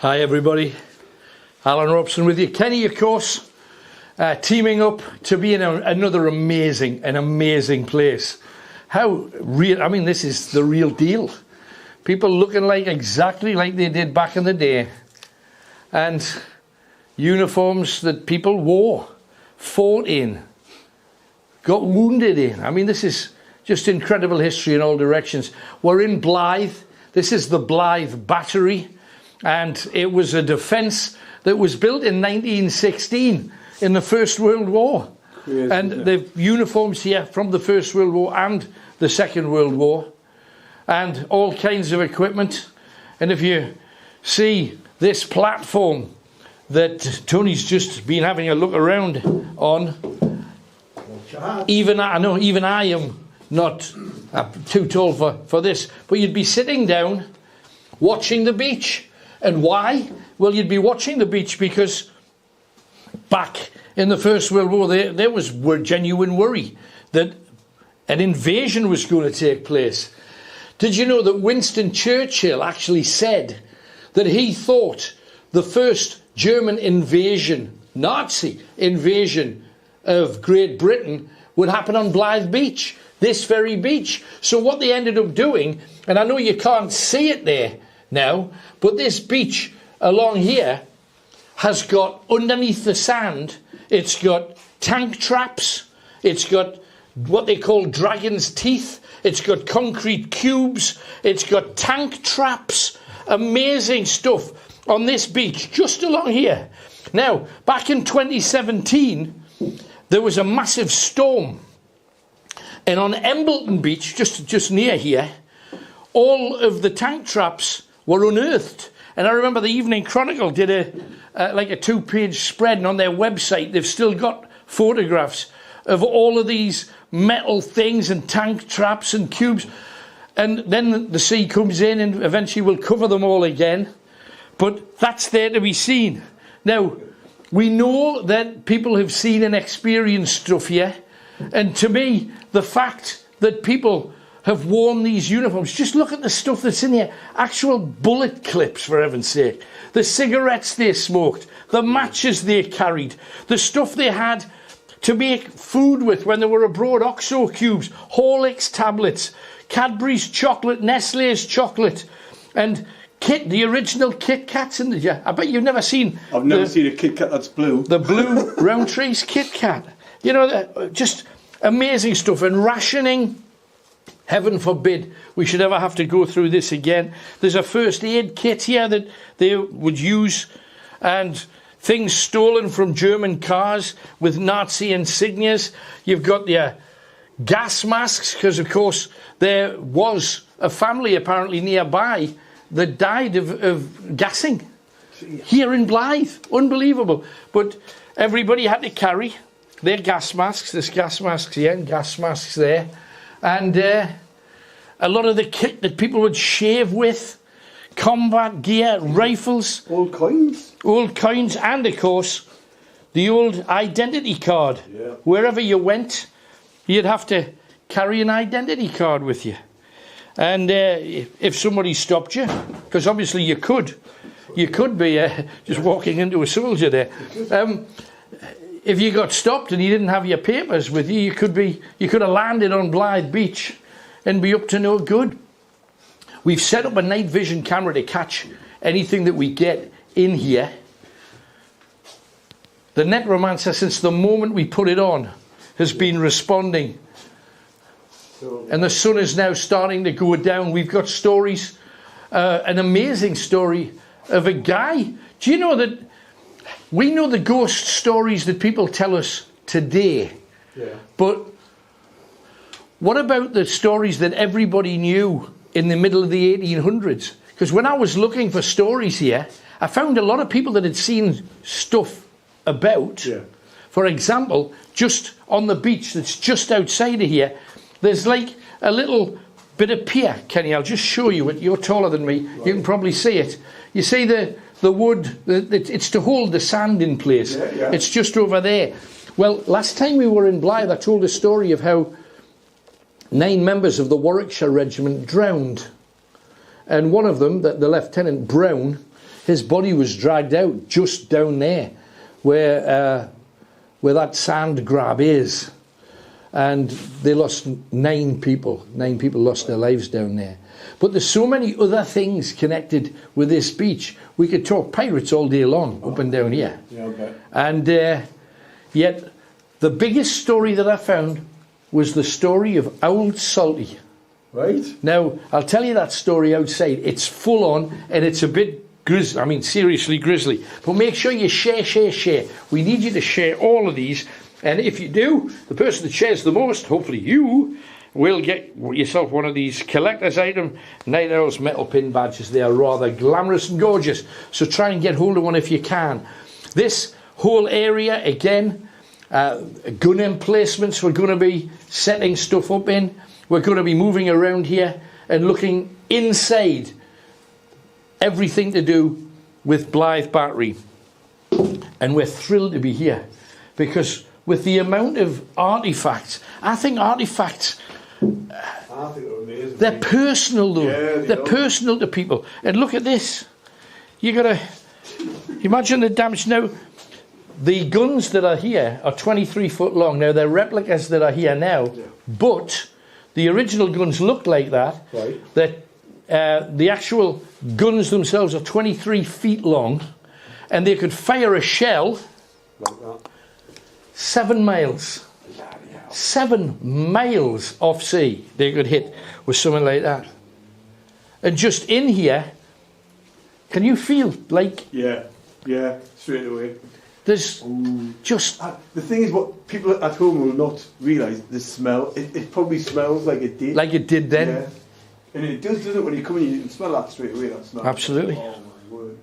Hi everybody, Alan Robson with you. Kenny, of course, teaming up to be in another amazing place. How real, I mean, this is the real deal. People looking like exactly like they did back in the day. And uniforms that people wore, fought in, got wounded in. I mean, this is just incredible history in all directions. We're in Blyth. This is the Blyth Battery. And it was a defence that was built in 1916 in the First World War. Yes, and the uniforms here from the First World War and the Second World War. And all kinds of equipment. And if you see this platform that Tony's just been having a look around on, even I am not too tall for this, but you'd be sitting down watching the beach. And why? Well, you'd be watching the beach because back in the First World War, there was genuine worry that an invasion was going to take place. Did you know that Winston Churchill actually said that he thought the first German invasion, Nazi invasion of Great Britain would happen on Blyth Beach, this very beach? So what they ended up doing, and I know you can't see it there now, but this beach along here has got, underneath the sand, it's got tank traps, it's got what they call dragon's teeth, it's got concrete cubes, it's got tank traps, amazing stuff on this beach just along here. Now, back in 2017, there was a massive storm, and on Embleton Beach, just near here, all of the tank traps were unearthed. And I remember the Evening Chronicle did a 2-page spread, and on their website they've still got photographs of all of these metal things and tank traps and cubes. And then the sea comes in and eventually will cover them all again. But that's there to be seen. Now, we know that people have seen and experienced stuff here. And to me, the fact that people have worn these uniforms, just look at the stuff that's in here. Actual bullet clips, for heaven's sake. The cigarettes they smoked, the matches they carried, the stuff they had to make food with when they were abroad, OXO cubes, Horlicks tablets, Cadbury's chocolate, Nestle's chocolate, and the original Kit Kats in the... I bet you've never seen... I've never seen a Kit Kat that's blue. The blue Roundtree's Kit Kat. You know, just amazing stuff. And rationing, heaven forbid we should ever have to go through this again. There's a first aid kit here that they would use, and things stolen from German cars with Nazi insignias. You've got your gas masks, because of course there was a family apparently nearby that died of gassing here in Blyth. Unbelievable. But everybody had to carry their gas masks. There's gas masks here and gas masks there. And a lot of the kit that people would shave with, combat gear, rifles. Old coins. Old coins, and of course the old identity card. Yeah. Wherever you went, you'd have to carry an identity card with you. And if somebody stopped you, because obviously you could be just walking into a soldier there. If you got stopped and you didn't have your papers with you, you could have landed on Blyth Beach and be up to no good. We've set up a night vision camera to catch anything that we get in here. The Necromancer, since the moment we put it on, has been responding. And the sun is now starting to go down. We've got stories, an amazing story of a guy. Do you know that we know the ghost stories that people tell us today? Yeah. But what about the stories that everybody knew in the middle of the 1800s? Because when I was looking for stories here, I found a lot of people that had seen stuff about. Yeah. For example, just on the beach that's just outside of here, there's like a little bit of pier. Kenny, I'll just show you it. You're taller than me. Right. You can probably see it. You see the wood, it's to hold the sand in place. Yeah, yeah. It's just over there. Well, last time we were in Blyth, I told a story of how 9 members of the Warwickshire Regiment drowned. And one of them, the Lieutenant Brown, his body was dragged out just down there where that sand grab is. And they lost 9 people. 9 people lost their lives down there. But there's so many other things connected with this beach. We could talk pirates all day long up and down here. Yeah, okay. And yet the biggest story that I found was the story of Old Salty. Right. Now, I'll tell you that story outside. It's full on and it's a bit grisly. I mean, seriously grisly. But make sure you share. We need you to share all of these. And if you do, the person that shares the most, hopefully you, will get yourself one of these collector's item Night Owl's metal pin badges. They are rather glamorous and gorgeous. So try and get hold of one if you can. This whole area, again, gun emplacements we're going to be setting stuff up in. We're going to be moving around here and looking inside everything to do with Blyth Battery. And we're thrilled to be here because with the amount of artifacts, I think artifacts, they're amazing. They're personal though. Yeah, they're personal to people. And look at this. You got to imagine the damage. Now, the guns that are here are 23 foot long. Now, they're replicas that are here now, but the original guns look like that. Right. That the actual guns themselves are 23 feet long, and they could fire a shell Like that. 7 miles. 7 miles off sea they could hit with something like that. And just in here, can you feel like... Yeah, straight away. There's just... The thing is, what people at home will not realise, the smell. It probably smells like it did. Like it did then. Yeah. And it does, doesn't it? When you come in, you can smell that straight away, that smell. Absolutely. Oh, my word.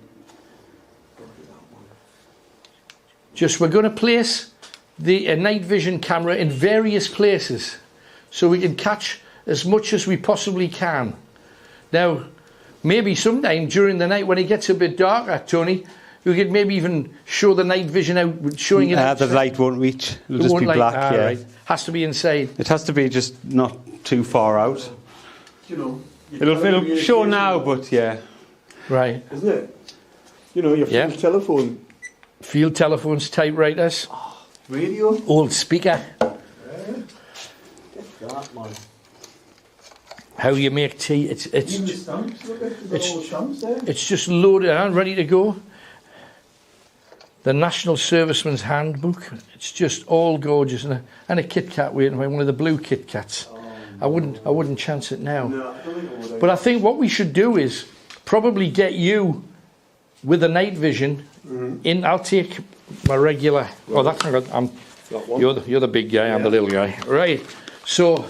Just, we're going to place the night vision camera in various places so we can catch as much as we possibly can. Now, maybe sometime during the night when it gets a bit darker, Tony, we could maybe even show the night vision out, showing it out. The light won't reach. It'll just be black, yeah. Right. Has to be inside. It has to be just not too far out. You know, It'll show now, but yeah. Right. Isn't it? You know, your field telephone. Field telephones, typewriters. Radio. Old speaker. Get that, man. How you make tea. It's Even the stamps, look at the old stamps there. It's just loaded and ready to go. the National Serviceman's Handbook. It's just all gorgeous, and a Kit Kat waiting for me, one of the blue Kit Kats. I wouldn't chance it now. No, I don't think I would. But I think what we should do is probably get you with the night vision in. I'll take my regular. Oh, that's not good. You're the big guy. I'm the little guy. Right. So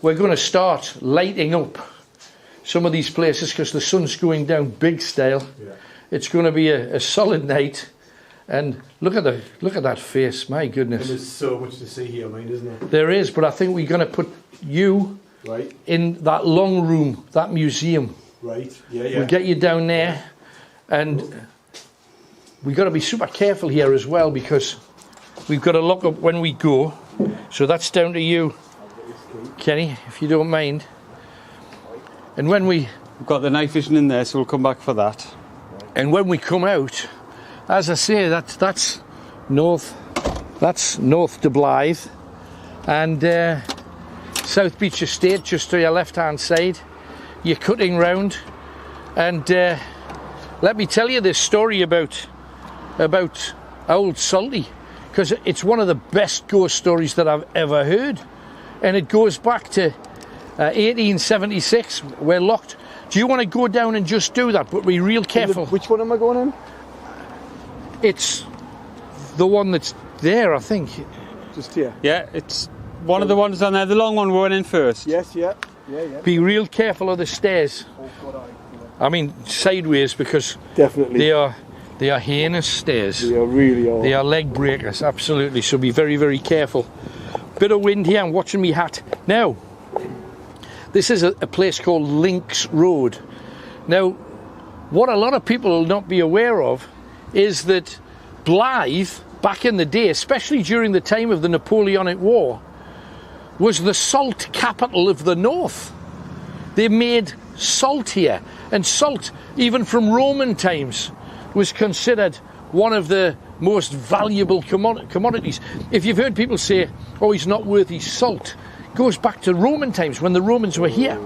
we're going to start lighting up some of these places because the sun's going down big style. Yeah. It's going to be a solid night. And look at that face, my goodness. And there's so much to see here, mate, isn't there? There is, but I think we're going to put you in that long room, that museum. Right, yeah. We'll get you down there, and we've got to be super careful here as well because we've got to lock up when we go. So that's down to you, Kenny, if you don't mind. And when we've got the night vision in there, so we'll come back for that. And when we come out, as I say, that's north to Blyth, and South Beach Estate just to your left-hand side. You're cutting round, and let me tell you this story about Old Salty, because it's one of the best ghost stories that I've ever heard, and it goes back to 1876. We're locked. Do you want to go down and just do that, but be real careful? Which one am I going in? It's the one that's there, I think. Just here? Yeah, it's one of the ones on there. The long one we went in first. Yes, yeah. Be real careful of the stairs. I mean, sideways, because definitely they are heinous stairs. They are really are. They are leg breakers, absolutely. So be very, very careful. Bit of wind here. I'm watching me hat. Now, this is a place called Links Road. Now, what a lot of people will not be aware of is that Blyth, back in the day, especially during the time of the Napoleonic War, was the salt capital of the north. They made salt here, and salt, even from Roman times, was considered one of the most valuable commodities. If you've heard people say, oh, he's not worth his salt, it goes back to Roman times when the Romans were here.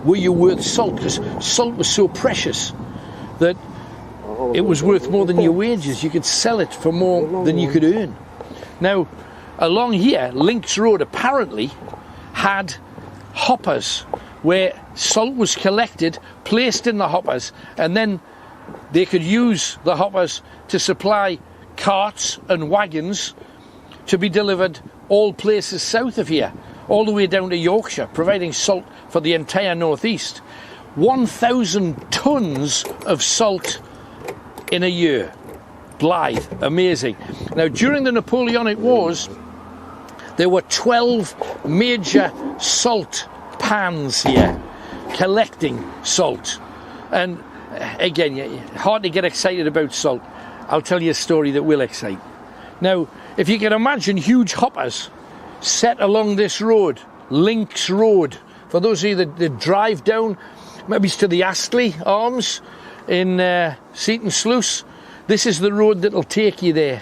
Were you worth salt? Because salt was so precious that it was worth more than your wages. You could sell it for more than you could earn. Now, along here, Links Road apparently had hoppers where salt was collected, placed in the hoppers, and then they could use the hoppers to supply carts and wagons to be delivered all places south of here, all the way down to Yorkshire, providing salt for the entire northeast. 1,000 tons of salt in a year. Blyth, amazing. Now, during the Napoleonic Wars, there were 12 major salt pans here collecting salt. And again, hard to get excited about salt. I'll tell you a story that will excite. Now, if you can imagine huge hoppers set along this road, Links Road, for those of you that drive down, maybe it's to the Astley Arms in Seaton Sluice, this is the road that'll take you there.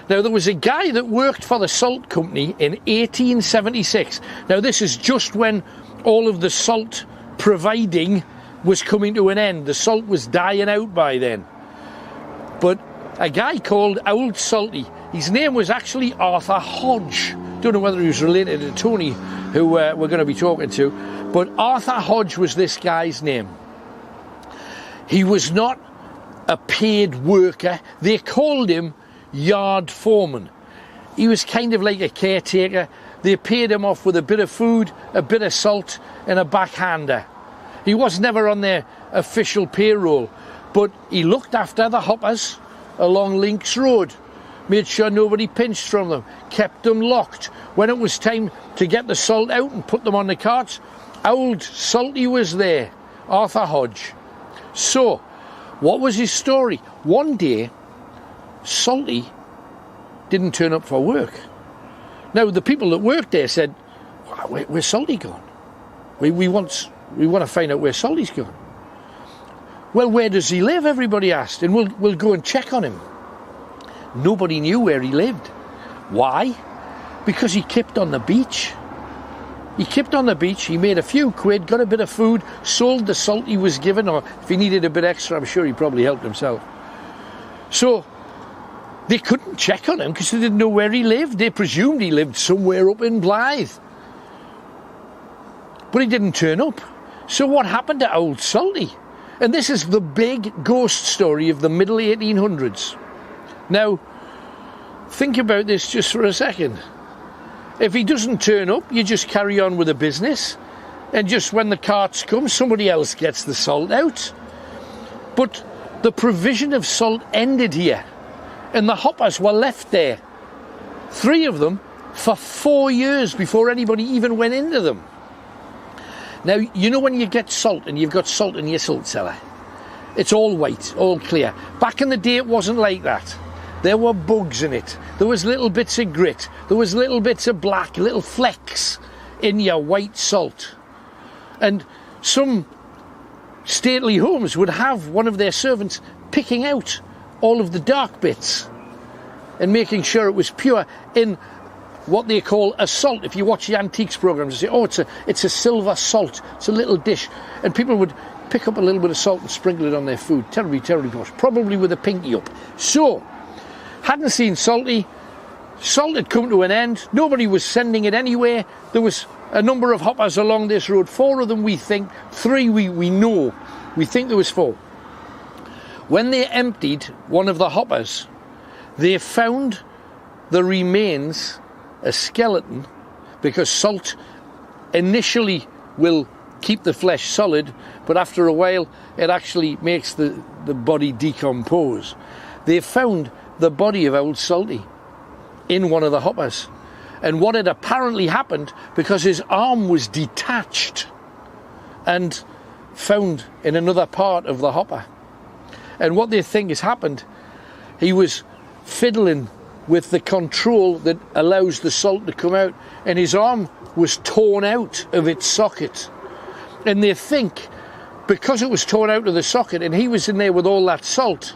Now, there was a guy that worked for the salt company in 1876. Now, this is just when all of the salt providing was coming to an end. The salt was dying out by then. But a guy called Old Salty, his name was actually Arthur Hodge. Don't know whether he was related to Tony, who we're going to be talking to, but Arthur Hodge was this guy's name. He was not a paid worker. They called him yard foreman. He was kind of like a caretaker. They paid him off with a bit of food, a bit of salt, and a backhander. He was never on their official payroll, but he looked after the hoppers along Links Road, made sure nobody pinched from them, kept them locked. When it was time to get the salt out and put them on the carts, Old Salty was there, Arthur Hodge. So, what was his story? One day, Salty didn't turn up for work. Now, the people that worked there said, where's Salty gone? We want to find out where Salty's gone. Well, where does he live? Everybody asked, and we'll go and check on him. Nobody knew where he lived. Why? Because he kept on the beach. He kept on the beach, he made a few quid, got a bit of food, sold the salt he was given, or if he needed a bit extra, I'm sure he probably helped himself. So, They couldn't check on him because they didn't know where he lived. They presumed he lived somewhere up in Blyth. But he didn't turn up. So what happened to Old Salty? And this is the big ghost story of the middle 1800s. Now, think about this just for a second. If he doesn't turn up, you just carry on with the business. And just when the carts come, somebody else gets the salt out. But the provision of salt ended here. And the hoppers were left there. 3 of them for 4 years before anybody even went into them. Now, you know when you get salt and you've got salt in your salt cellar? It's all white, all clear. Back in the day, it wasn't like that. There were bugs in it. There was little bits of grit. There was little bits of black, little flecks in your white salt. And some stately homes would have one of their servants picking out all of the dark bits and making sure it was pure in what they call a salt. If you watch the antiques programs, you say, oh, it's a silver salt. It's a little dish. And people would pick up a little bit of salt and sprinkle it on their food. Terribly, terribly posh. Probably with a pinky up. So, hadn't seen Salty. Salt had come to an end. Nobody was sending it anywhere. There was a number of hoppers along this road. 4 of them, we think. 3 we know. We think there was 4. When they emptied one of the hoppers, they found the remains, a skeleton, because salt initially will keep the flesh solid, but after a while it actually makes the body decompose. They found the body of Old Salty in one of the hoppers. And what had apparently happened, because his arm was detached and found in another part of the hopper. And what they think has happened, he was fiddling with the control that allows the salt to come out, and his arm was torn out of its socket. And they think, because it was torn out of the socket and he was in there with all that salt,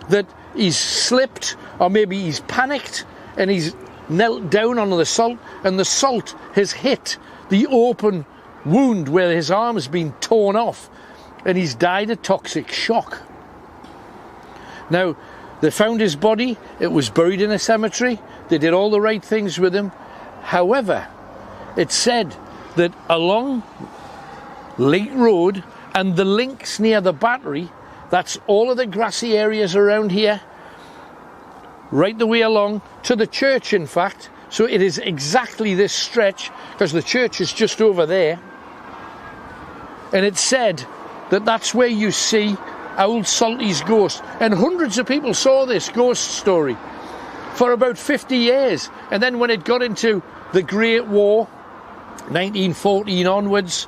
that he's slipped, or maybe he's panicked and he's knelt down on the salt, and the salt has hit the open wound where his arm has been torn off, and he's died a toxic shock. Now, they found his body. It was buried in a cemetery. They did all the right things with him. However, it's said that along Lake Road and the links near the battery, that's all of the grassy areas around here, right the way along to the church, in fact. So it is exactly this stretch, because the church is just over there. And it's said that that's where you see Old Salty's ghost. And hundreds of people saw this ghost story for about 50 years. And then when it got into the Great War, 1914 onwards,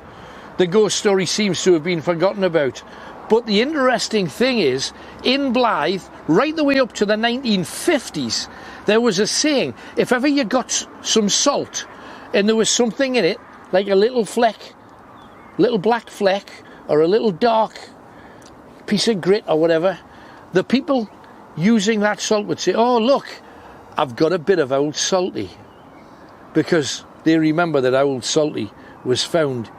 the ghost story seems to have been forgotten about. But the interesting thing is, in Blyth, right the way up to the 1950s, there was a saying, if ever you got some salt and there was something in it, like a little fleck, little black fleck, or a little dark piece of grit or whatever, the people using that salt would say, oh look, I've got a bit of Old Salty, because they remember that Old Salty was found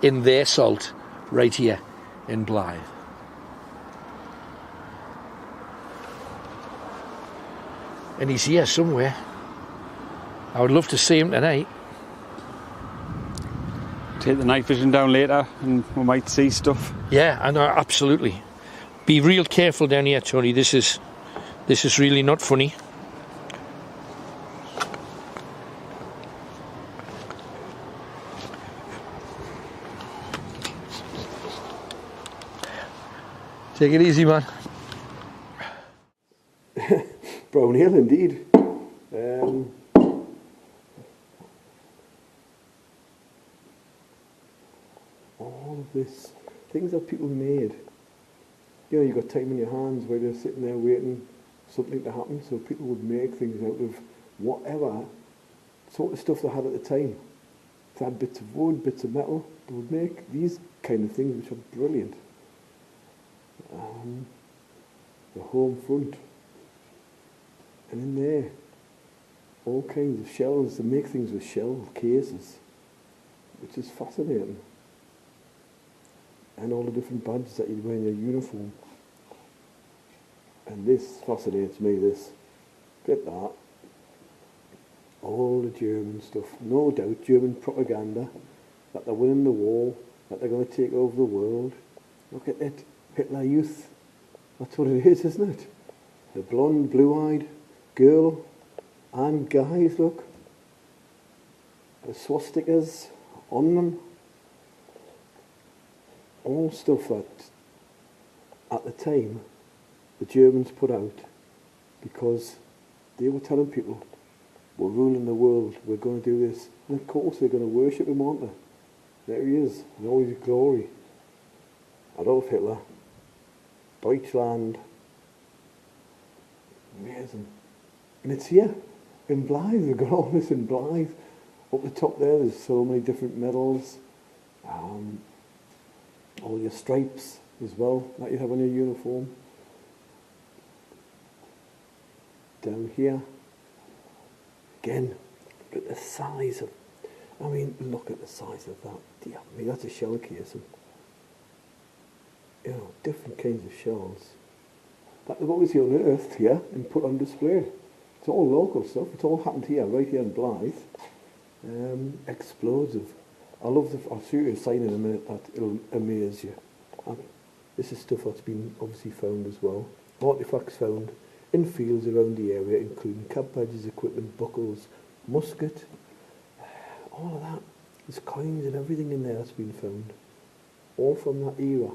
in their salt right here in Blyth. And he's here somewhere. I would love to see him tonight. Take the night vision down later and we might see stuff. Yeah, I know, absolutely. Be real careful down here, Tony. This is really not funny. Take it easy, man. Brown Hill, indeed. All of this, things that people made. You know, you've got time in your hands where you're sitting there waiting for something to happen, so people would make things out of whatever sort of stuff they had at the time. If they had bits of wood, bits of metal, they would make these kind of things, which are brilliant. The home front. And in there, all kinds of shells. They make things with shell cases, which is fascinating. And all the different badges that you'd wear in your uniform. And this fascinates me, this. Get that. All the German stuff. No doubt German propaganda that they're winning the war, that they're going to take over the world. Look at it. Hitler Youth. That's what it is, isn't it? The blonde, blue-eyed girl and guys, look. The swastikas on them. All stuff that, at the time, the Germans put out because they were telling people, we're ruling the world, we're going to do this. And of course they're going to worship him, aren't they? There he is, in all his glory. Adolf Hitler. Deutschland. Amazing. And it's here, in Blyth. They've got all this in Blyth. Up the top there's so many different medals. All your stripes as well that you have on your uniform. Down here, again, look at the size of, look at the size of that. Yeah, that's a shell casing. You know, different kinds of shells that they've obviously unearthed here and put on display. It's all local stuff. It's all happened here, right here in Blyth. Explosive. I'll show you a sign in a minute that it'll amaze you. This is stuff that's been obviously found as well. Artifacts found in fields around the area, including cab badges, equipment, buckles, musket, all of that. There's coins and everything in there that's been found. All from that era.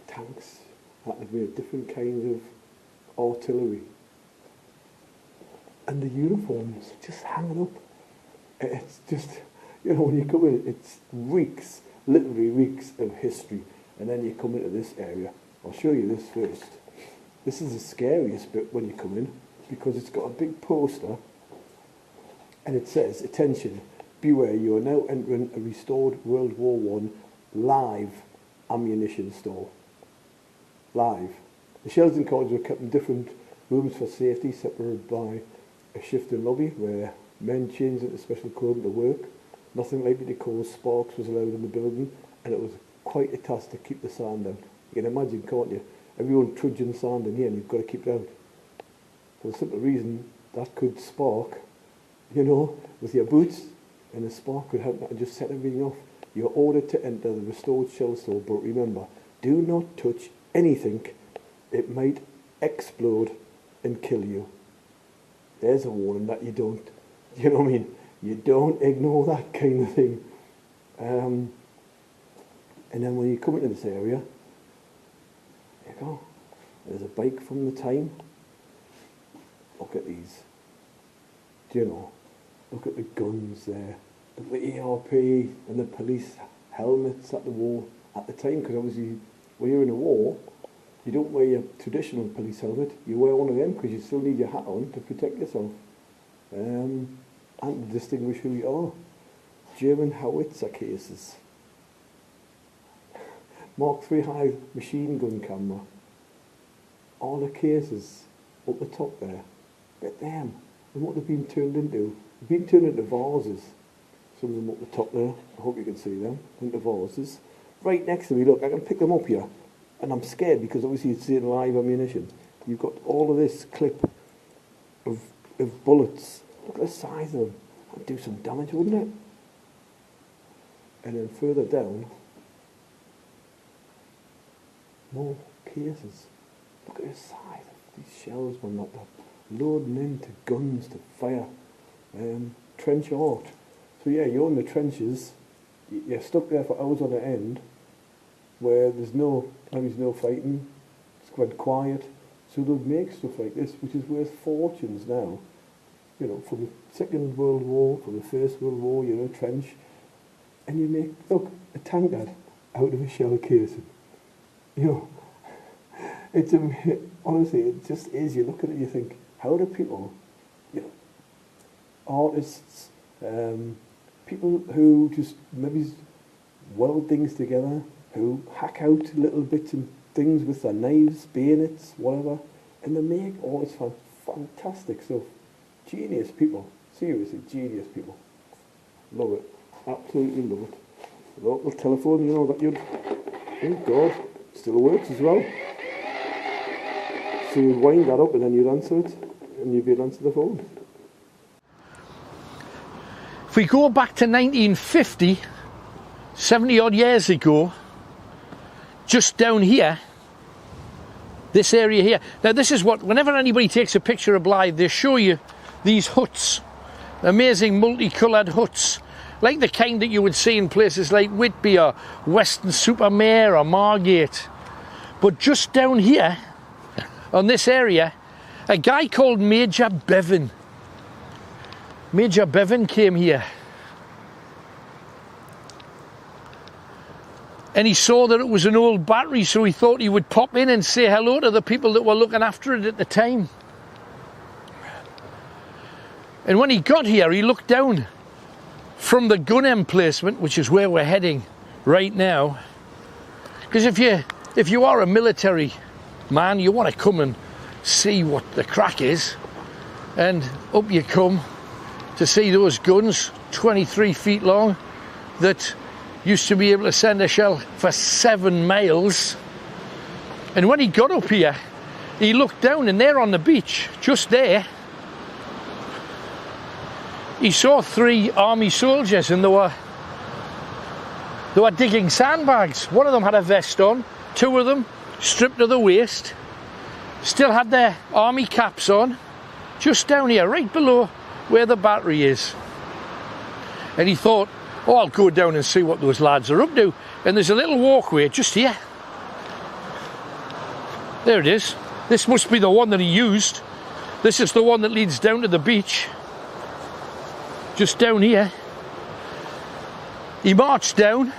Tanks that have made different kinds of artillery. And the uniforms just hanging up. It's just, you know, when you come in, it's reeks, literally reeks of history. And then you come into this area. I'll show you this first. This is the scariest bit when you come in because it's got a big poster and it says, attention, beware, you are now entering a restored World War I live ammunition store. Live. The shells and cards were kept in different rooms for safety, separated by a shifting lobby where men changed into special clothing to work. Nothing likely to cause sparks was allowed in the building, and it was quite a task to keep the sand out. You can imagine, can't you? Everyone trudging sand in here and you've got to keep it out. For the simple reason that could spark, you know, with your boots, and the spark could help that and just set everything off. You're ordered to enter the restored shell store, but remember, do not touch anything. It might explode and kill you. There's a warning that you don't, you know what I mean? You don't ignore that kind of thing. And then when you come into this area, there you go. There's a bike from the time. Look at these. Do you know? Look at the guns there. Look at the ERP and the police helmets that they wore at the time, because obviously when you're in a war, you don't wear your traditional police helmet. You wear one of them because you still need your hat on to protect yourself. And to distinguish who you are. German howitzer cases. Mark III high machine gun camera. All the cases up the top there. Look at them. And what they've been turned into. They've been turned into vases. Some of them up the top there. I hope you can see them. Into vases. Right next to me, look, I can pick them up here. And I'm scared because obviously it's saying live ammunition. You've got all of this clip of bullets. Look at the size of them. That'd do some damage, wouldn't it? And then further down, more cases. Look at the size of these shells, man, that they're loading into guns to fire. Trench art. So yeah, you're in the trenches. You're stuck there for hours on end, where there's no fighting. It's quite quiet. So they'll make stuff like this, which is worth fortunes now. You know, from the Second World War, from the First World War, you know, trench. And you make, look, a tankard out of a shell casing. You know, it's honestly, it just is. You look at it, you think, how do people, you know, artists, people who just maybe weld things together, who hack out little bits and things with their knives, bayonets, whatever, and they make all this fantastic stuff. Genius people, seriously, genius people. Love it, absolutely love it. The local telephone, you know, that you'd, oh God, still works as well. So you'd wind that up and then you'd answer it, and you'd be able to answer the phone. If we go back to 1950, 70 odd years ago, just down here, this area here. Now this is what, whenever anybody takes a picture of Blyth, they show you these huts, amazing multicoloured huts, like the kind that you would see in places like Whitby or Weston-super-Mare or Margate. But just down here, on this area, a guy called Major Bevin. Major Bevin came here. And he saw that it was an old battery, so he thought he would pop in and say hello to the people that were looking after it at the time. And when he got here, he looked down from the gun emplacement, which is where we're heading right now. Because if you are a military man, you want to come and see what the crack is. And up you come to see those guns, 23 feet long, that used to be able to send a shell for 7 miles. And when he got up here, he looked down, and there on the beach, just there, he saw 3 army soldiers, and they were digging sandbags. One of them had a vest on, 2 of them stripped to the waist, still had their army caps on, just down here, right below where the battery is. And he thought, oh, I'll go down and see what those lads are up to. And there's a little walkway just here. There it is. This must be the one that he used. This is the one that leads down to the beach. Just down here. He marched down,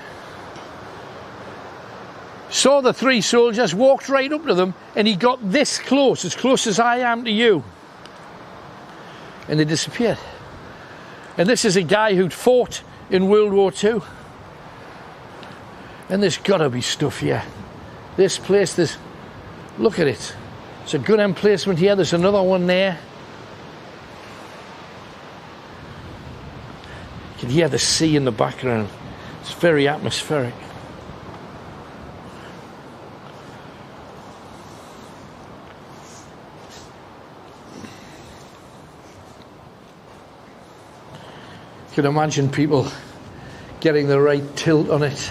saw the 3 soldiers, walked right up to them, and he got this close as I am to you. And they disappeared. And this is a guy who'd fought in World War II. And there's got to be stuff here. This place, look at it. It's a good emplacement here. There's another one there. You can hear the sea in the background. It's very atmospheric. You can imagine people getting the right tilt on it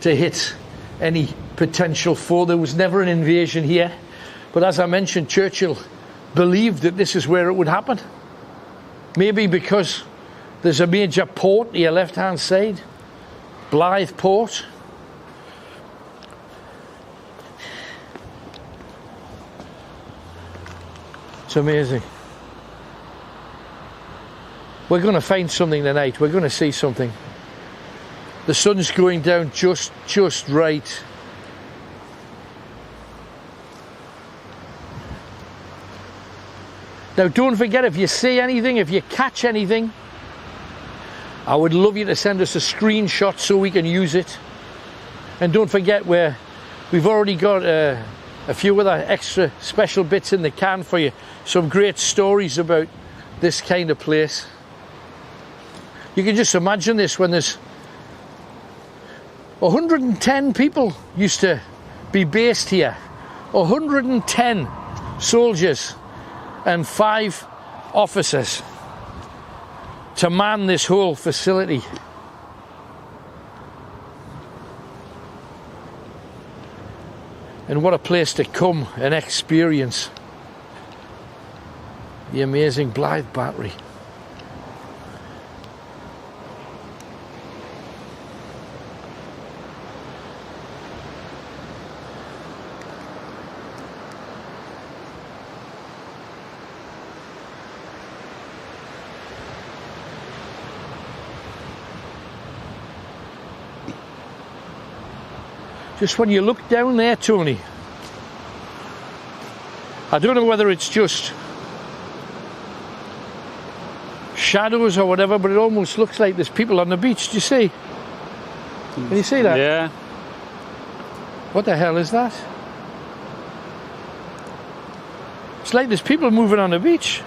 to hit any potential foe. There was never an invasion here, but as I mentioned, Churchill believed that this is where it would happen. Maybe because there's a major port to your left-hand side, Blyth Port. It's amazing. We're going to find something tonight. We're going to see something. The sun's going down just right. Now don't forget, if you see anything, if you catch anything, I would love you to send us a screenshot so we can use it. And don't forget, we've already got a few other extra special bits in the can for you. Some great stories about this kind of place. You can just imagine this when there's 110 people used to be based here. 110 soldiers and 5 officers to man this whole facility. And what a place to come and experience the amazing Blyth Battery. Just when you look down there, Tony, I don't know whether it's just shadows or whatever, but it almost looks like there's people on the beach. Do you see? Can you see that? Yeah. What the hell is that? It's like there's people moving on the beach.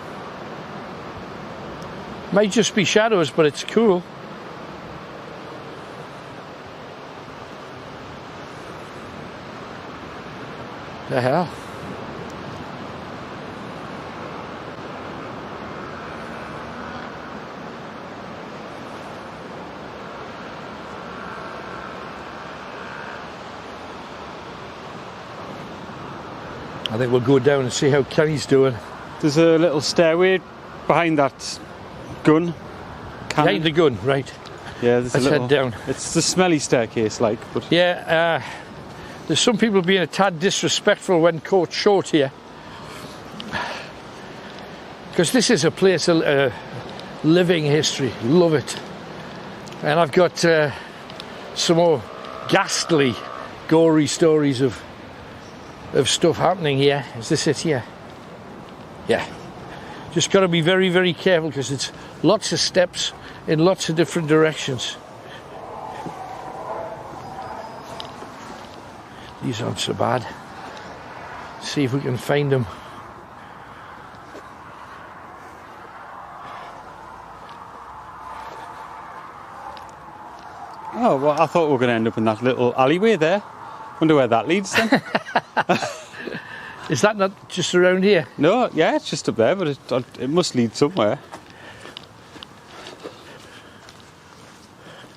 Might just be shadows, but it's cool. The hell? I think we'll go down and see how Kenny's doing. There's a little stairway behind that gun. Cannon. Behind the gun, right. Yeah, there's Let's head down. It's the smelly staircase, like. But Yeah, there's some people being a tad disrespectful when caught short here. Because this is a place of living history. Love it. And I've got some more ghastly, gory stories of stuff happening here. Is this it here? Yeah. Just got to be very, very careful because it's lots of steps in lots of different directions. These aren't so bad. See if we can find them. oh, well, I thought we were going to end up in that little alleyway there. Wonder where that leads then. Is that not just around here? No, yeah, it's just up there, but it must lead somewhere.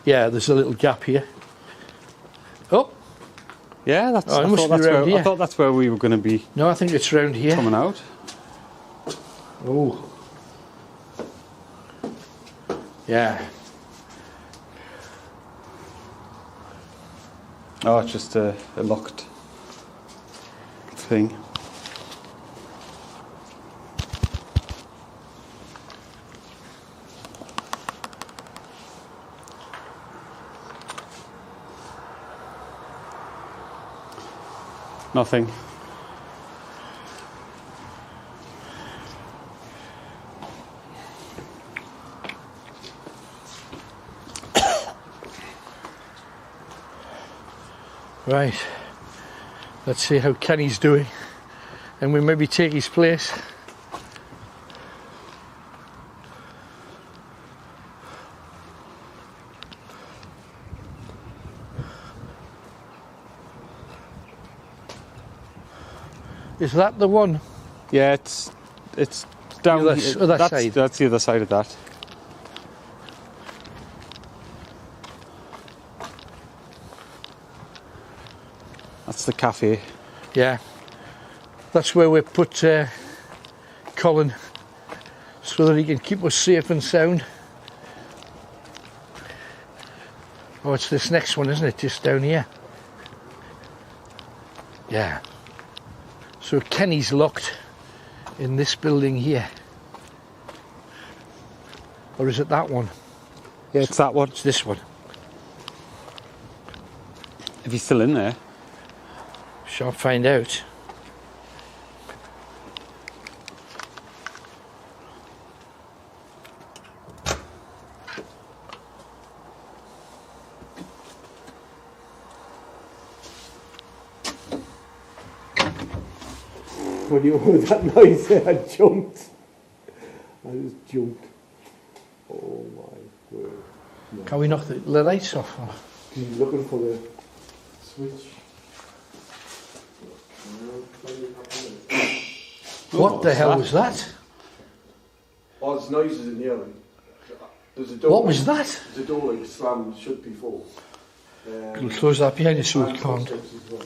Yeah, there's a little gap here. Oh, Yeah, that's. Oh, it must be around here. I thought that's where we were going to be no, I think it's round here. coming out. Oh. Yeah. Oh, it's just a locked thing. Nothing. Right. Let's see how Kenny's doing. And we maybe take his place. Is that the one? Yeah, it's down The here. other that's, side. That's the other side of that. That's the cafe. Yeah. That's where we put Colin so that he can keep us safe and sound. Oh, it's this next one, isn't it? Just down here. Yeah. So Kenny's locked in this building here. Or is it that one? Yeah, it's that one. It's this one. If he's still in there. Shall find out. When you heard that noise there, I jumped. I just jumped. Oh my word. No. Can we knock the lights off? Or? He's looking for the switch. What the hell was that? Oh, there's noises in here. There's a door. What was that? There's a door like slammed shut before. Can you close that behind you so we can't? footsteps as well.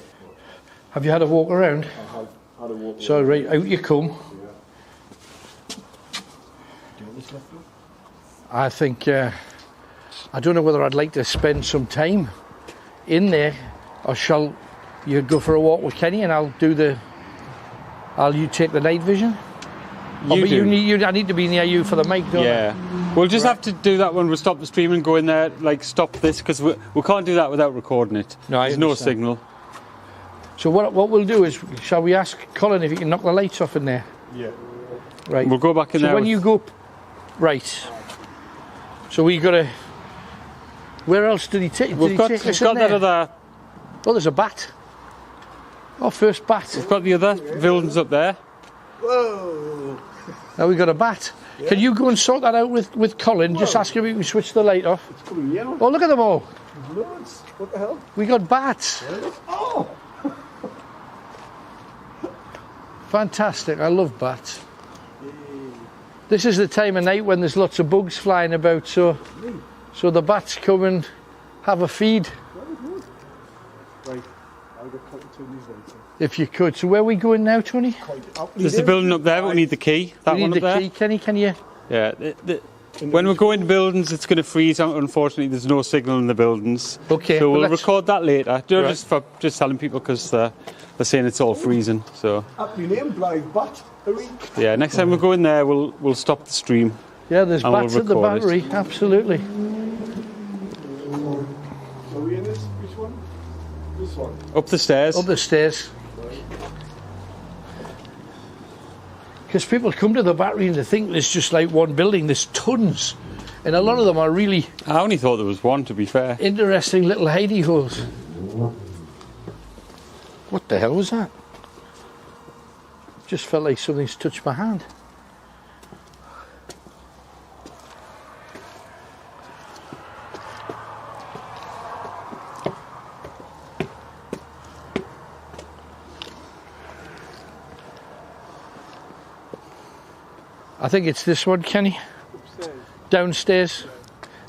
Have you had a walk around? I have had a walk. So right, out you come. Yeah. Do you want this left? I think, I don't know whether I'd like to spend some time in there, or shall you go for a walk with Kenny and you take the night vision? You but do. I need to be near you for the mic, don't I? Yeah. We'll just have to do that when we stop the stream and go in there, like stop this, because we can't do that without recording it. No, I There's no understand. signal. So what we'll do is, shall we ask Colin if he can knock the lights off in there? Yeah. Right. We'll go back in so there. when you go, right. So we got to. Where else did he take? We've got us in that there? other. Oh, there's a bat. Oh, first bat. We've got the other buildings up there. Whoa! Now we got a bat. Yeah. Can you go and sort that out with Colin? Just ask him if he can switch the light off. It's coming yellow. Oh, look at them all. Loads. What the hell? We got bats. Oh! Fantastic. I love bats. This is the time of night when there's lots of bugs flying about, so the bats come and have a feed. Right. I'll get Colin to turn these lights on. If you could. So where are we going now, Tony? There's the building up there, but we need the key. That We one need up the there. key, Kenny, can you? Yeah. When we're going to buildings, it's going to freeze. Unfortunately, there's no signal in the buildings. Okay, So well, we'll let's- record that later. Right. Just telling people because they're saying it's all freezing. So Aptly named Blyth Battery. yeah, next time we go in there, we'll stop the stream. Yeah, there's And we'll bats at the record it. battery, absolutely. Are we in this? Which one? This one. Up the stairs. Up the stairs. Because people come to the battery and they think there's just like one building, there's tons. And a lot of them are really I only thought there was one, to be fair. interesting little hidey holes. What the hell was that? Just felt like something's touched my hand. I think it's this one, Kenny. Upstairs. Downstairs.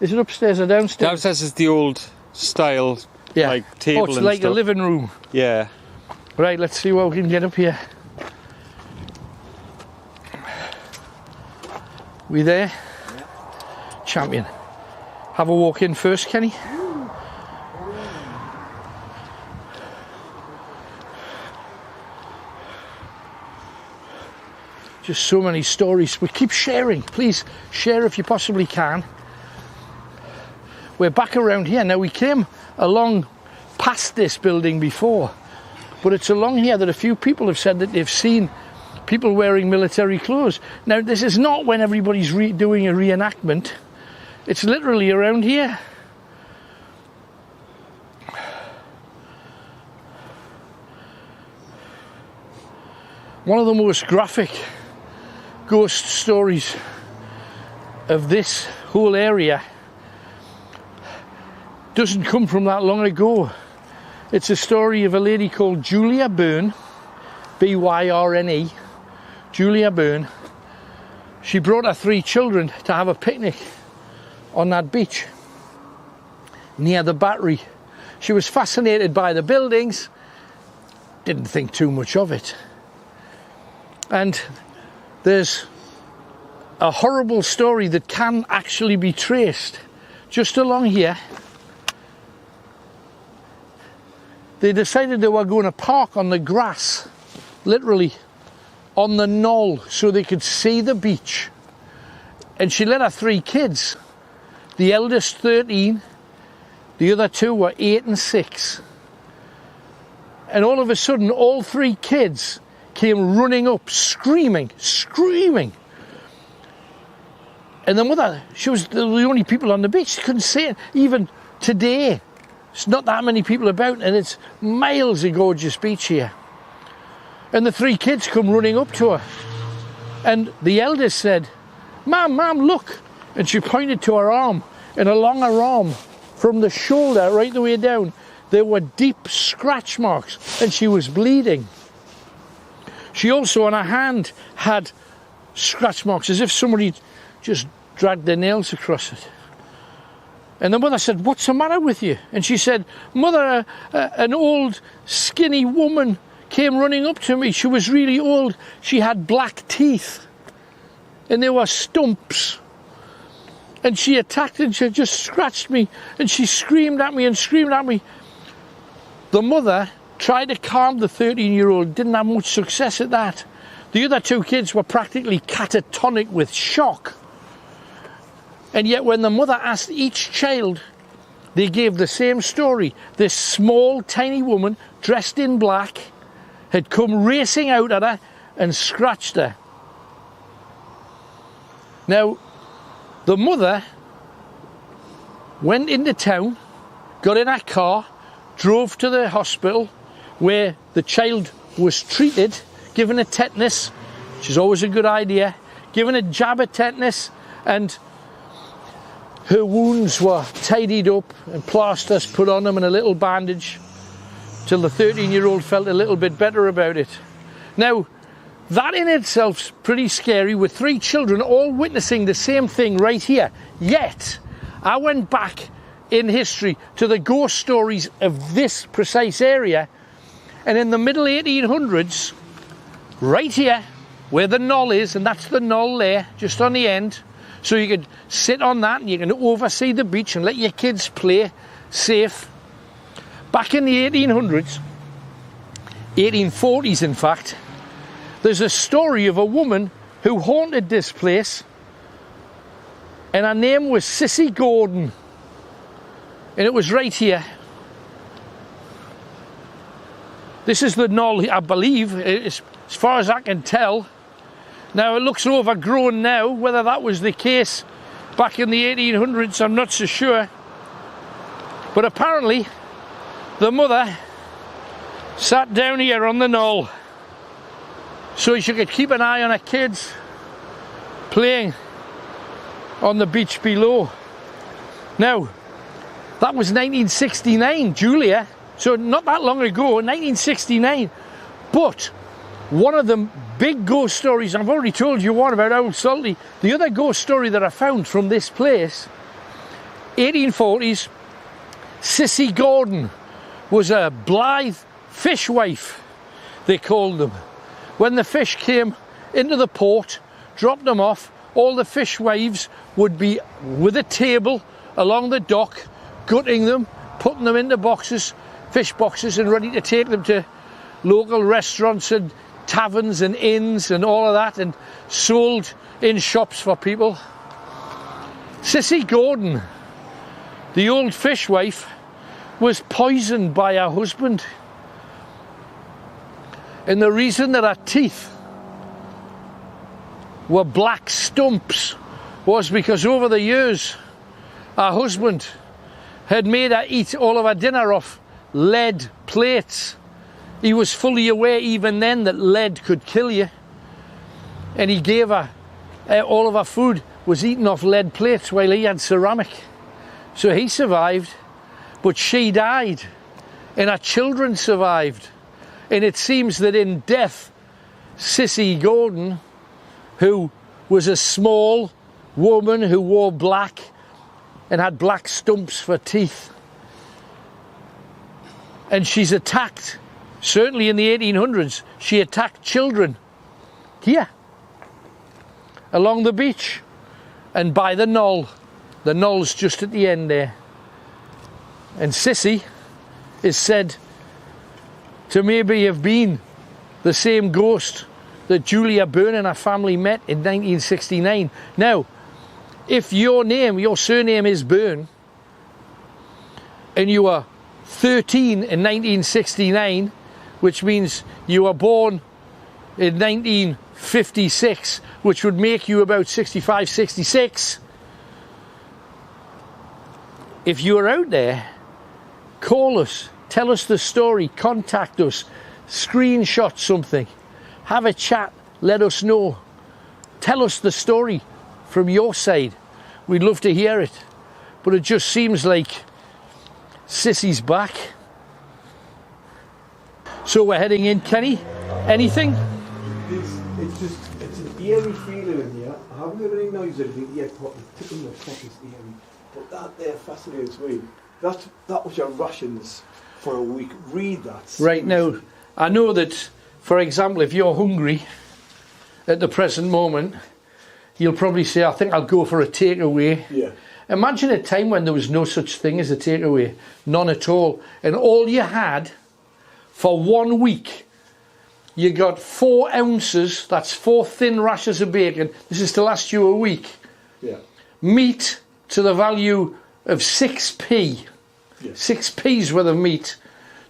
Is it upstairs or downstairs? Downstairs is the old style, Yeah. like table Oh, it's and like stuff. a living room. Yeah. Right, let's see what we can get up here. We there? Champion. Have a walk in first, Kenny. Just so many stories. We keep sharing. Please share if you possibly can. We're back around here. Now, we came along past this building before, but it's along here that a few people have said that they've seen people wearing military clothes. Now, this is not when everybody's doing a reenactment. It's literally around here. One of the most graphic ghost stories of this whole area doesn't come from that long ago. It's a story of a lady called Julia Byrne, B-Y-R-N-E, Julia Byrne. She brought her 3 children to have a picnic on that beach near the battery. She was fascinated by the buildings, didn't think too much of it. And there's a horrible story that can actually be traced just along here. They decided they were going to park on the grass, literally on the knoll, so they could see the beach. And she let her 3 kids, the eldest 13, the other 2 were 8 and 6. And all of a sudden, all 3 kids came running up, screaming. And the mother, she was the only people on the beach. She couldn't see it. Even today, there's not that many people about, and it's miles of gorgeous beach here. And the 3 kids come running up to her. And the eldest said, Mum, look. And she pointed to her arm. And along her arm, from the shoulder right the way down, there were deep scratch marks. And she was bleeding. She also, on her hand, had scratch marks, as if somebody just dragged their nails across it. And the mother said, what's the matter with you? And she said, Mother, an old, skinny woman came running up to me. She was really old. She had black teeth. And there were stumps. And she attacked and she just scratched me. And she screamed at me and screamed at me. The mother tried to calm the 13-year-old, didn't have much success at that. The other 2 kids were practically catatonic with shock. And yet when the mother asked each child, they gave the same story. This small, tiny woman, dressed in black, had come racing out at her and scratched her. Now, the mother went into town, got in her car, drove to the hospital where the child was treated, given a tetanus, which is always a good idea, given a jab of tetanus, and her wounds were tidied up and plasters put on them and a little bandage till the 13-year-old felt a little bit better about it. Now, that in itself's pretty scary, with 3 children all witnessing the same thing right here. Yet, I went back in history to the ghost stories of this precise area, And in the middle 1800s, right here, where the knoll is, and that's the knoll there, just on the end, so you could sit on that and you can oversee the beach and let your kids play safe. Back in the 1800s, 1840s in fact, there's a story of a woman who haunted this place, and her name was Sissy Gordon, and it was right here. This is the knoll, I believe, as far as I can tell. Now it looks overgrown now. Whether that was the case back in the 1800s, I'm not so sure. But apparently the mother sat down here on the knoll so she could keep an eye on her kids playing on the beach below. Now, that was 1969, Julia, so not that long ago, 1969. But one of the big ghost stories, I've already told you one about Old Salty. The other ghost story that I found from this place, 1840s, Sissy Gordon was a Blyth fishwife, they called them. When the fish came into the port, dropped them off, all the fishwives would be with a table along the dock, gutting them, putting them into boxes, fish boxes, and ready to take them to local restaurants and taverns and inns and all of that, and sold in shops for people. Sissy Gordon, the old fishwife, was poisoned by her husband, and the reason that her teeth were black stumps was because over the years her husband had made her eat all of her dinner off lead plates. He was fully aware even then that lead could kill you, and he gave her all of her food was eaten off lead plates while he had ceramic. So he survived, but she died, and her children survived. And it seems that in death, Sissy Gordon, who was a small woman who wore black and had black stumps for teeth, and she's attacked, certainly in the 1800s, she attacked children here, along the beach, and by the knoll. The knoll's just at the end there. And Sissy is said to maybe have been the same ghost that Julia Byrne and her family met in 1969. Now, if your surname is Byrne, and you were 13 in 1969, which means you were born in 1956, which would make you about 65, 66. If you're out there, call us, tell us the story, contact us, screenshot something, have a chat, let us know. Tell us the story from your side. We'd love to hear it. But it just seems like Sissy's back. So we're heading in, Kenny. Anything? It's an eerie feeling in here. I haven't heard any noise or anything yet, but the tip of my top is eerie. But that there fascinates me. That was your rations for a week. Read that. Right now, I know that, for example, if you're hungry at the present moment, you'll probably say, I think I'll go for a takeaway. Yeah. Imagine a time when there was no such thing as a takeaway. None at all. And all you had for 1 week, you got 4 ounces, that's 4 thin rashers of bacon. This is to last you a week. Yeah. Meat to the value of 6p. Yeah. 6p's worth of meat.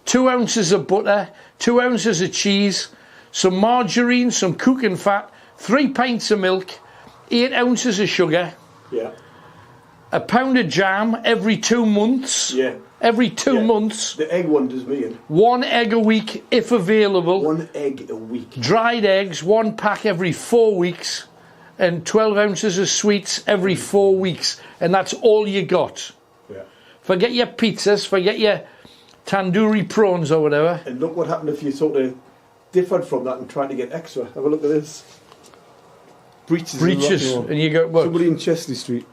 2 ounces of butter, 2 ounces of cheese, some margarine, some cooking fat, 3 pints of milk, 8 ounces of sugar. Yeah. A pound of jam every 2 months. Yeah. Every 2 months. The egg one does me in. 1 egg a week if available. 1 egg a week. Dried eggs, 1 pack every 4 weeks. And 12 ounces of sweets every 4 weeks. And that's all you got. Yeah. Forget your pizzas, forget your tandoori prawns or whatever. And look what happened if you sort of differed from that and tried to get extra. Have a look at this. Breeches. And you got what? Somebody in Chesley Street.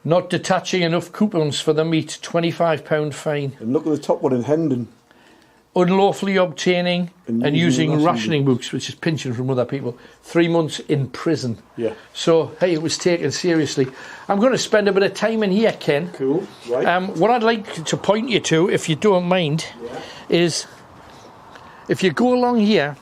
Not detaching enough coupons for the meat, £25 fine. And look at the top one in Hendon. Unlawfully obtaining and using rationing books. books, which is pinching from other people, 3 months in prison. Yeah. So, hey, it was taken seriously. I'm going to spend a bit of time in here, Ken. Cool, right. What I'd like to point you to, if you don't mind, is if you go along here,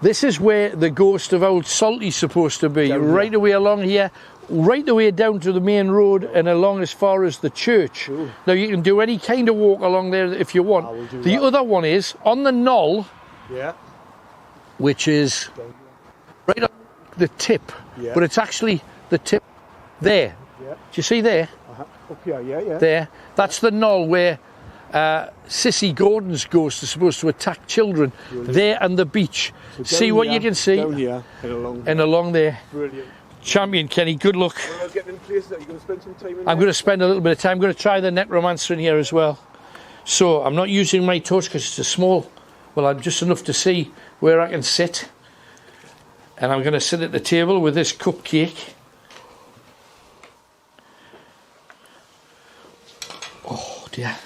this is where the ghost of Old Salty's supposed to be, right away along here, right the way down to the main road and along as far as the church. Cool. Now you can do any kind of walk along there if you want. The other one is on the knoll, which is right on the tip, but it's actually the tip there. Do you see there? Up here, yeah. There. That's the knoll where Sissy Gordon's ghost is supposed to attack children. Brilliant. There and the beach. So see what here, you can see. Down here and along there. Brilliant. Champion Kenny, good luck. When I was getting in places, are you going to spend some time in I'm going to spend a little bit of time. I'm going to try the necromancer in here as well. So I'm not using my torch because it's a small. Well, I'm just enough to see where I can sit. And I'm going to sit at the table with this cupcake. Oh dear.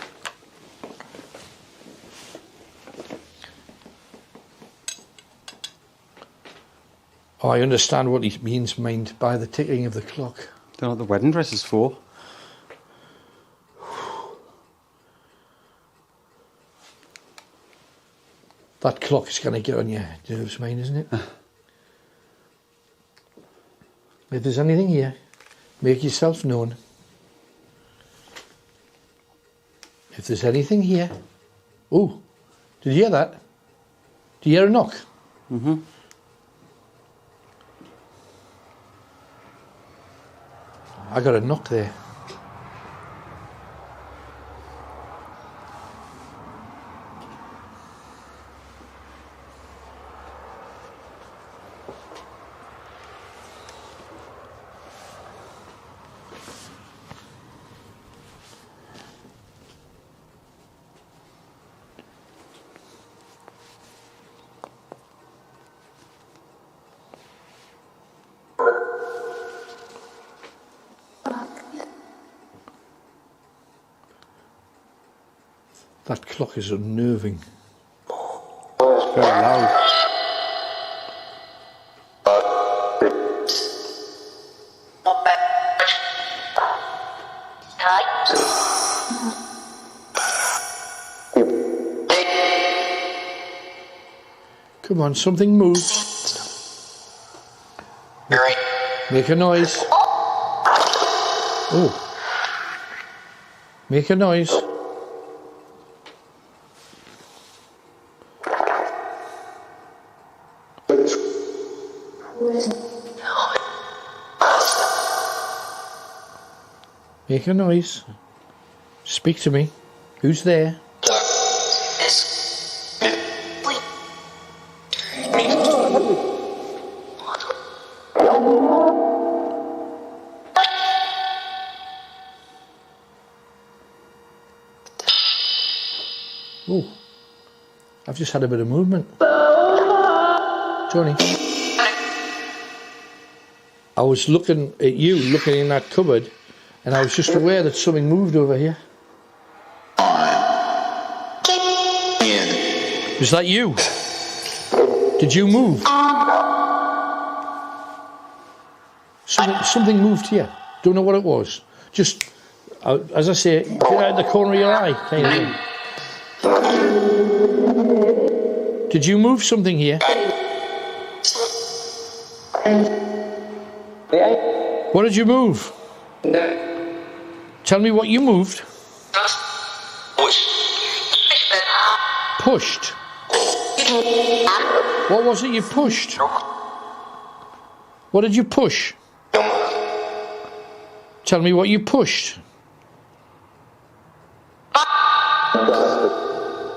Oh, I understand what he means by the ticking of the clock. Don't know what the wedding dress is for. That clock is going to get on your nerves, mate, isn't it? If there's anything here, make yourself known. If there's anything here... Oh, did you hear that? Did you hear a knock? Mm-hmm. I got a knock there. That clock is unnerving. It's very loud. Come on, something move. Make a noise. Oh. Make a noise. Make a noise. Speak to me. Who's there? Oh, I've just had a bit of movement. Tony. I was looking at you, looking in that cupboard, and I was just aware that something moved over here. Was that you? Did you move? Something moved here. Don't know what it was. Just, as I say, get out of the corner of your eye, kind of thing. Did you move something here? What did you move? Tell me what you moved. Pushed. What was it you pushed? What did you push? Tell me what you pushed.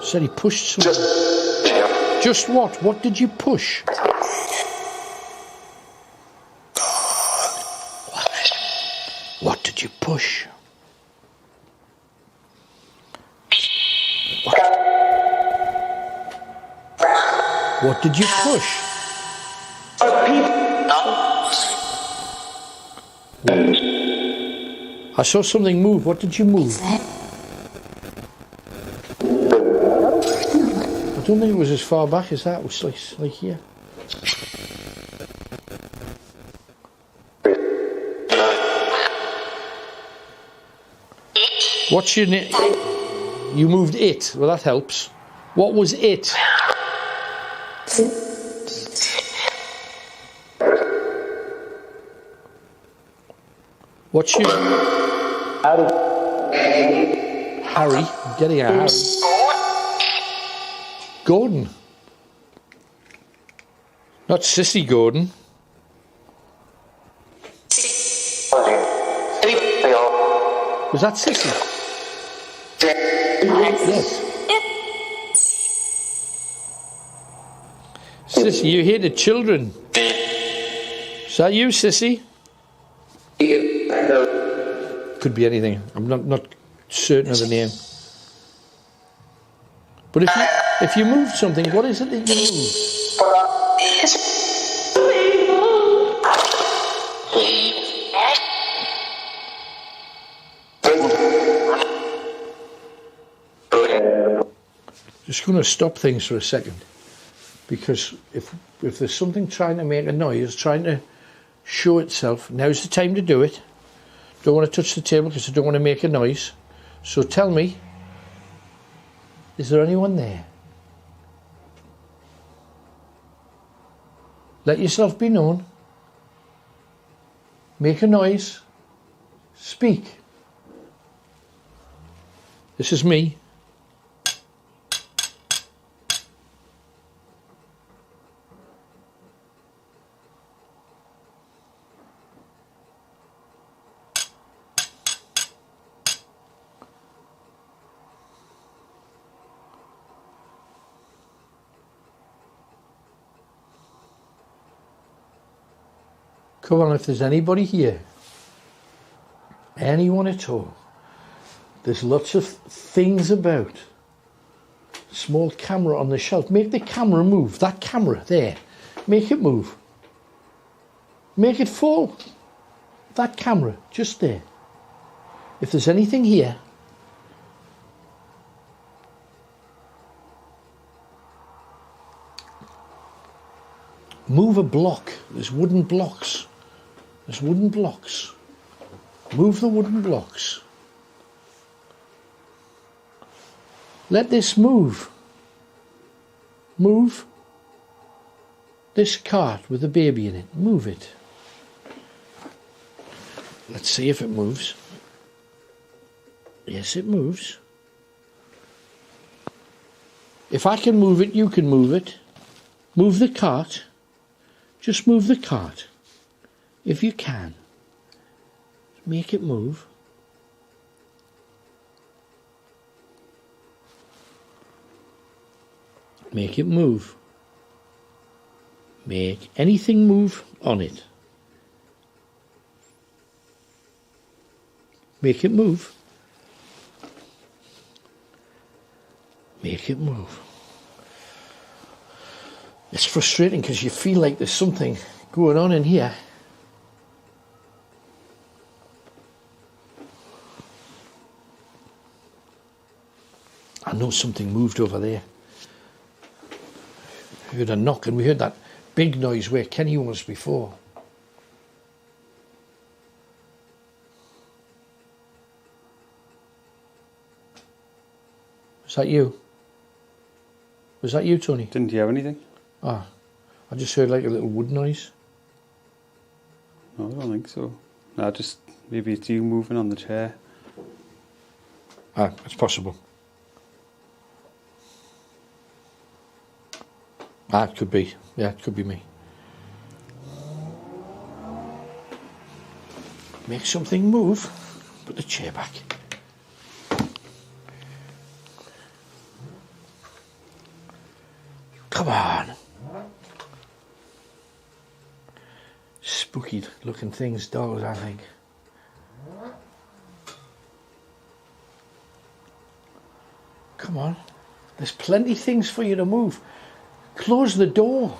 Said he pushed something. Just what? What did you push? What did you push? What did you push? I saw something move. What did you move? I don't think it was as far back as that. It was like here. What's your name? You moved it. Well, that helps. What was it? What's your... Harry. I'm getting a Harry. Gordon. Not Sissy Gordon. Was that Sissy? Yes. Sissy, you hear the children. Is that you, Sissy? Could be anything. I'm not certain of the name. But if you move something, what is it that you move? Just going to stop things for a second, because if there's something trying to make a noise, trying to show itself, now's the time to do it. Don't want to touch the table because I don't want to make a noise. So tell me, is there anyone there? Let yourself be known. Make a noise. Speak. This is me. Come on, if there's anybody here, anyone at all, there's lots of things about. Small camera on the shelf. Make the camera move. That camera there. Make it move. Make it fall. That camera, just there. If there's anything here, move a block. There's wooden blocks. There's wooden blocks. Move the wooden blocks. Let this move. Move this cart with the baby in it. Move it. Let's see if it moves. Yes, it moves. If I can move it, you can move it. Move the cart. Just move the cart. If you can. Make it move. Make it move. Make anything move on it. Make it move. Make it move. It's frustrating because you feel like there's something going on in here. I know something moved over there. I heard a knock and we heard that big noise where Kenny was before. Was that you? Was that you, Tony? Didn't you have anything? Ah, I just heard like a little wood noise. No, I don't think so. No, just maybe it's you moving on the chair. Ah, it's possible. Ah, it could be. Yeah, it could be me. Make something move. Put the chair back. Come on. Spooky looking things, dolls, I think. Come on. There's plenty of things for you to move. Close the door.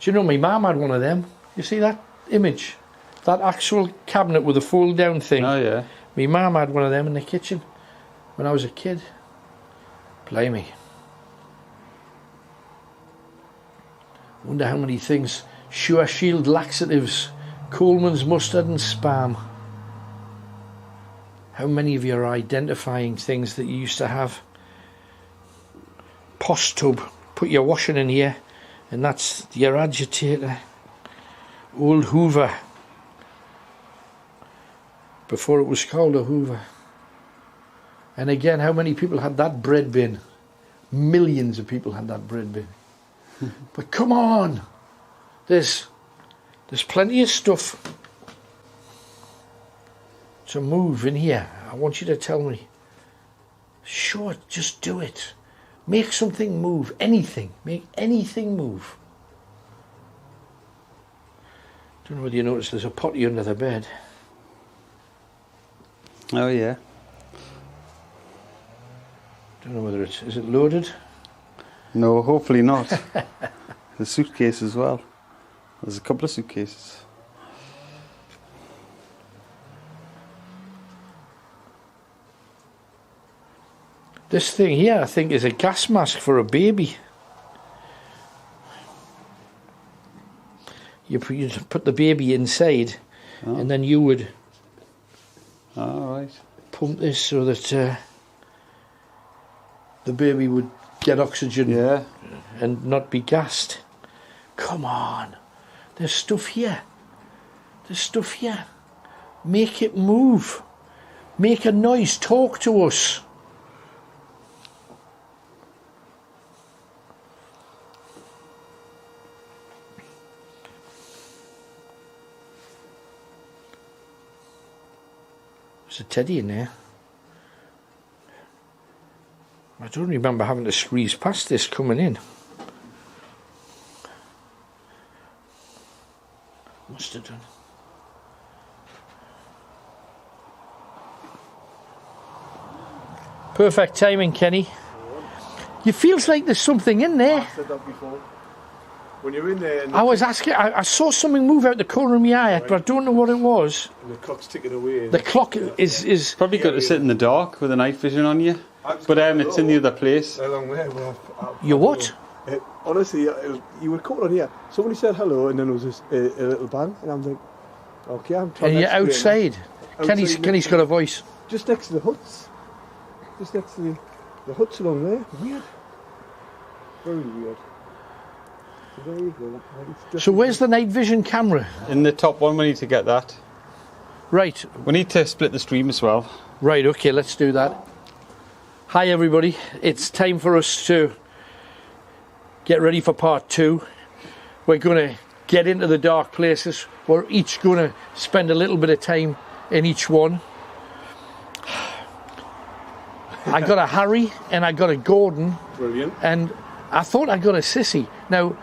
Do you know my mum had one of them? You see that image? That actual cabinet with the fold down thing. Oh yeah. My mum had one of them in the kitchen when I was a kid. Blimey. Wonder how many things. Sure Shield laxatives, Coleman's mustard and spam. How many of you are identifying things that you used to have? Posh tub, put your washing in here, and that's your agitator. Old Hoover. Before it was called a Hoover. And again, how many people had that bread bin? Millions of people had that bread bin. But come on, there's plenty of stuff to move in here. I want you to tell me. Sure, just do it. Make something move. Anything. Make anything move. Don't know whether you noticed there's a potty under the bed. Oh yeah. Don't know whether is it loaded? No, hopefully not. The suitcase as well. There's a couple of suitcases. This thing here, I think, is a gas mask for a baby. You put the baby inside, and then you would pump this so that the baby would get oxygen and not be gassed. Come on, there's stuff here. There's stuff here. Make it move. Make a noise. Talk to us. There's a teddy in there. I don't remember having to squeeze past this coming in. Must have done. Perfect timing, Kenny. It feels like there's something in there. I said that before. When you're in there... I was asking, I saw something move out the corner of my eye, but I don't know what it was. And the clock's ticking away. The clock is Probably good to sit in the dark with a night vision on you. But it's in the other place. Along there. You what? Honestly, you were caught on here. Somebody said hello, and then there was this, a little bang, and I'm like, okay, I'm trying And to you're explain outside. Kenny's got a voice. Just next to the huts. Just next to the huts along there. Weird. Very weird. So there you go. So where's the night vision camera? In the top one, we need to get that. Right. We need to split the stream as well. Right, okay, let's do that. Hi everybody, it's time for us to get ready for part 2. We're going to get into the dark places. We're each going to spend a little bit of time in each one. I got a Harry and I got a Gordon. Brilliant. And I thought I got a Sissy. Now,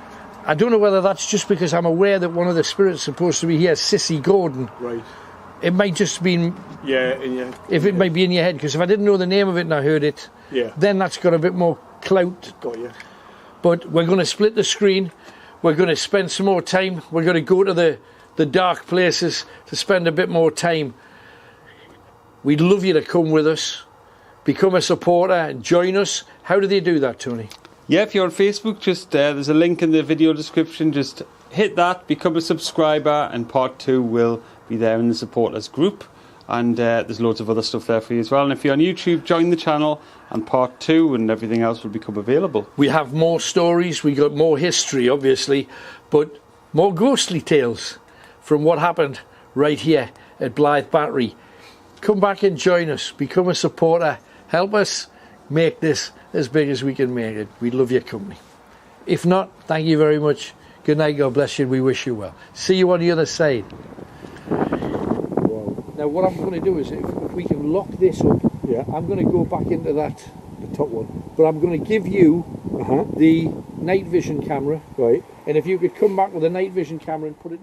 I don't know whether that's just because I'm aware that one of the spirits is supposed to be here, Sissy Gordon. Right. It might just be... If it might be in your head, because if I didn't know the name of it and I heard it, then that's got a bit more clout. Got you. But we're going to split the screen. We're going to spend some more time. We're going to go to the dark places to spend a bit more time. We'd love you to come with us, become a supporter and join us. How do they do that, Tony? Yeah, if you're on Facebook, just there's a link in the video description. Just hit that, become a subscriber, and part 2 will be there in the supporters group. And there's loads of other stuff there for you as well. And if you're on YouTube, join the channel, and part 2 and everything else will become available. We have more stories, we got more history obviously, but more ghostly tales from what happened right here at Blyth Battery. Come back and join us, become a supporter, help us make this as big as we can make it. We love your company. If not, thank you very much. Good night, God bless you, we wish you well. See you on the other side. Now what I'm going to do is, if we can lock this up, I'm going to go back into the top one. But I'm going to give you the night vision camera, right? And if you could come back with a night vision camera and put it in